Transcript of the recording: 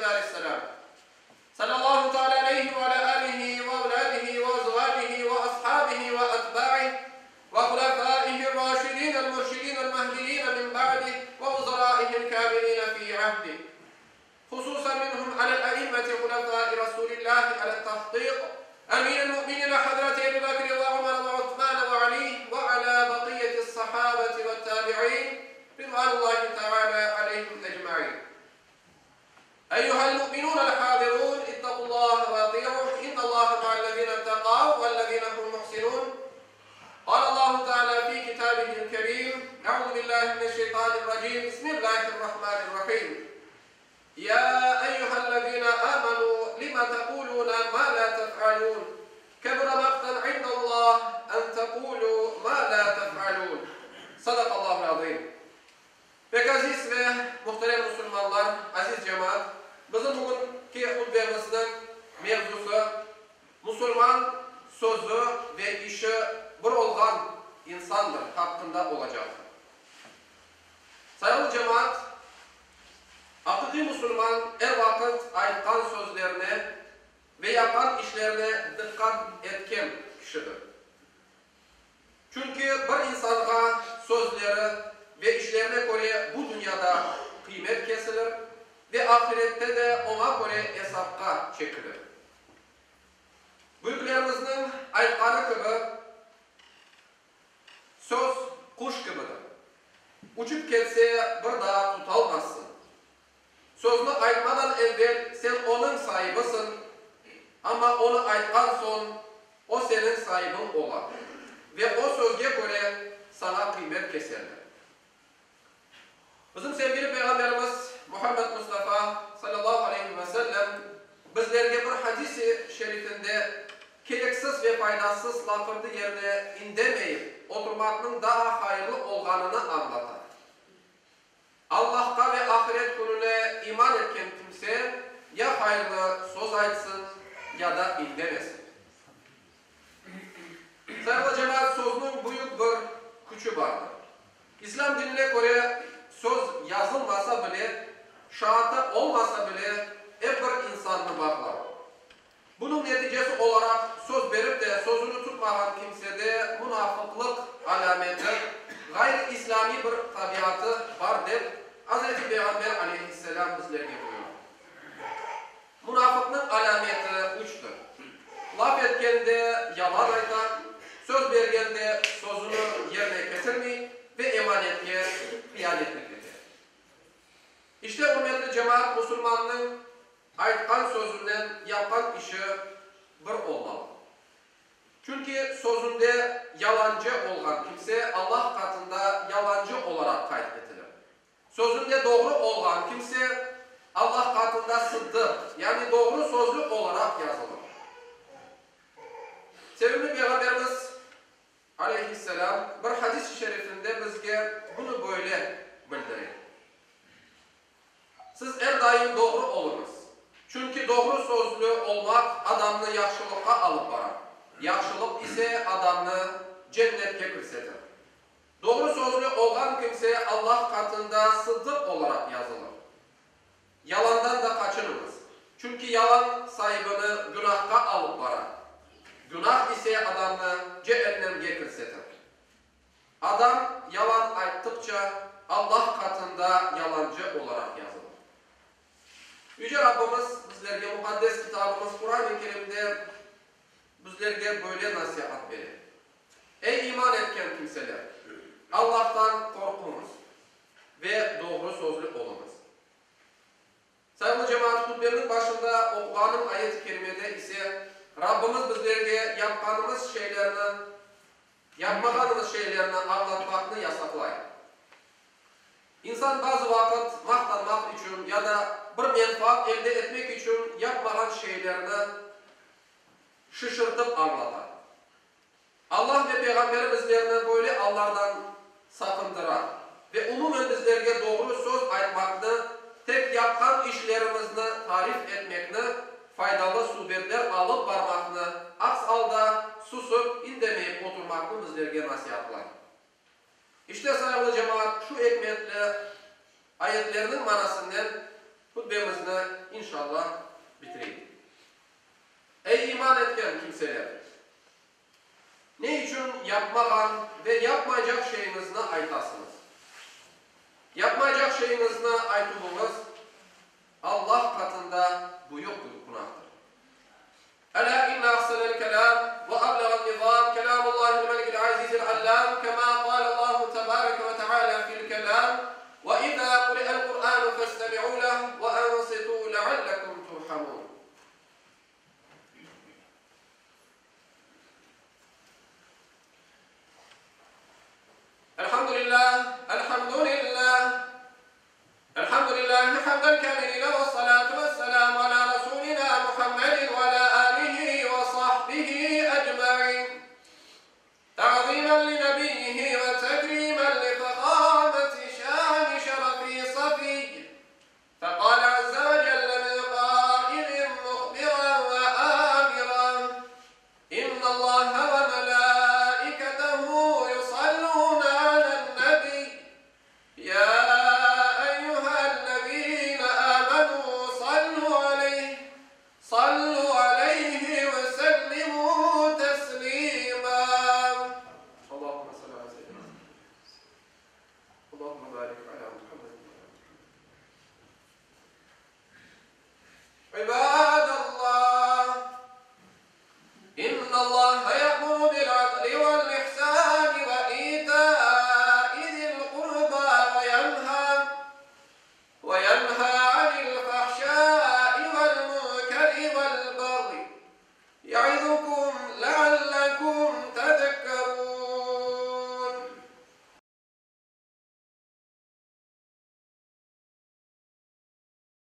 aleyhisselam. Sallallahu teala aleyhi ve ala alihi ve evladihi ve azvacihi ve ashabihi ve etba'ihi ve hulefâihi râşidîn mürşidîn mehdiyîn min ba'dih ve uzarâihil kâmilîn fî ahdi. Hususan minhum alel a'immeti hulefâi Rasûlillâhi alel tahtık. Eminel mu'minîn Hazreti Ebu Bekir ve Ömer ve Osman ve Ali ve ala bakiyeti sahabeti ve tabi'in. Ridvanullahi teala aleyhim ecma'in. Eyyuhel mu'minûn el-hâdirûn, ittakullâhe ve ati'ûh, innallâhe ma'allezîne ettekâv vellezîne hum muhsinûn. Allahu Teala fi kitabihil kerim. Euzu billahi mineşşeytanirracim. Bismillahirrahmanirrahim. Ya eyyuhellezîne âmenû lima tekulûne ma la tef'alûn. Kebura maktan indallah en tekulû ma la tef'alûn. Sadakallahul azîm. Pek aziz ve muhterem Müslümanlar, aziz cemaat, bizim bugünkü hutbemizin mevzusu Müslüman sözü ve işi bir olgan insandır hakkında olacak. Sayılı cemaat, hakiki Müslüman her vakit aytkan sözlerine ve yapan işlerine dikkat etken kişidir. Çünkü bir insana sözleri ve işlerine göre bu dünyada kıymet kesilir ve ahirette de ona göre hesapka çekilir. Büyüklerimizin aytkanı gibi söz kuş gibidir. Uçup ketse bir daha tutalmazsın. Sözünü aytmadan evvel sen onun sahibisin ama onu aytkan son o senin sahibin olar ve o sözge göre sana kıymet keserler. Bizim sevgili Peygamberimiz Muhammed Mustafa sallallahu aleyhi ve sellem bizlerge bir hadisi şerifinde gereksiz ve faydasız lafırdı yerine indemeyip oturmakның daha hayırlı olganını anlatar. Allah'a ve ahiret gününe iman etken kimse ya hayırlı söz aytsın ya da indemesin. Sayılı cemaat, sözünün büyük bir gücü vardır. İslam dinine göre söz yazılmasa bile, şahata olmasa bile hep bir insanını bağlar. Bunun neticesi olarak söz verip de sözünü tutmayan kimsede münafıklık alameti, gayri İslami bir tabiatı vardır. Hz. Peygamber aleyhisselam bizlerine buyuruyor. Münafıklığın alameti üçtür. Laf etkende yalan aytar, söz vergende sözünü yerine getirmeyi ve emanetke hıyanetlik eder. İşte hürmetli cemaat, Müslümanın aytkan sözünden yapan işi bir olmalı. Çünkü sözünde yalancı olan kimse Allah katında yalancı olarak kaydedilir. Sözünde doğru olan kimse Allah katında sıddık, yani doğru sözlü olarak yazılır. Sevimli Peygamberimiz aleyhisselam bir hadis-i şerifinde bizge bunu böyle bildirir. Siz her daim doğru olunuz. Çünkü doğru sözlü olmak adamını yaxşılığa alıp varar. Yaxşılık ise adamını cennetke kırsetir. Doğru sözlü olan kimse Allah katında sıddık olarak yazılır. Yalandan da kaçınınız. Çünkü yalan sahibini günahka alıp varar. Günah ise adamını cehennemge kırsetir. Adam yalan ayttıkça Allah katında yalancı olarak yazılır. Yüce Rabbimiz bizlerge mukaddes kitabımız Kur'an-ı Kerim'de bizlerge böyle nasihat verir. Ey iman etken kimseler! Allah'tan korkunuz ve doğru sözlü olunuz. Sayılı cemaat, hutbenin başında okuğanın ayet-i kerimede ise Rabbimiz bizlerge yapmanımız şeylerini, yapmadığımız şeylerini anlatmakını yasaklayır. İnsan bazı vakit maqtanmak için ya da bir menfaat elde etmek için yapmayan şeylerini şaşırtıp anlatar. Allah ve Peygamberi bizlerini böyle Allah'tan sakındırar ve umumen bizlerge doğru söz aytmakını, tek yapkan işlerimizni tarif etmekini, faydalı suhbetler alıp barmakını, aks halda susup indemeyip oturmakını bizlerge nasihatlar. İşte sayılı cemaat, şu hikmetli ayetlerinin manasından hutbemizni inşallah bitireyim. Ey iman etken kimseler! Ne için yapmagan ve yapmayacak şeyinizni aytasınız? Yapmayacak şeyinizni aytılığınız Allah katında bu yoktur, günahtır. Ela inna ahsanel kelam ve ablagan nizam kelamullahil melikil azizil allam kema qala Allahu tebareke ve teala fil kelam ve izâ kuri'el Kur'anu festemi'û leh ve ansitû leallekum turhamûn. Elhamdülillah, elhamdülillah, elhamdülillahi hamden kâmilina ve salatu ve selamu ala Resulina Muhammedin ve ala alihi ve sahbihi ecma'in. Ta'zimen li nebiyyihi ve tekrimen li fekâmeti şâni şerefi safiyy. Fekâle azze ve celle min qâilin muhbiran ve âmiran. İnnallâhe ve melâiketehu yusallûne alen nebi. Ya صلوا عليه وسلموا تسليما اللهم صل على سيدنا اللهم بارك على محمد عباد الله إن الله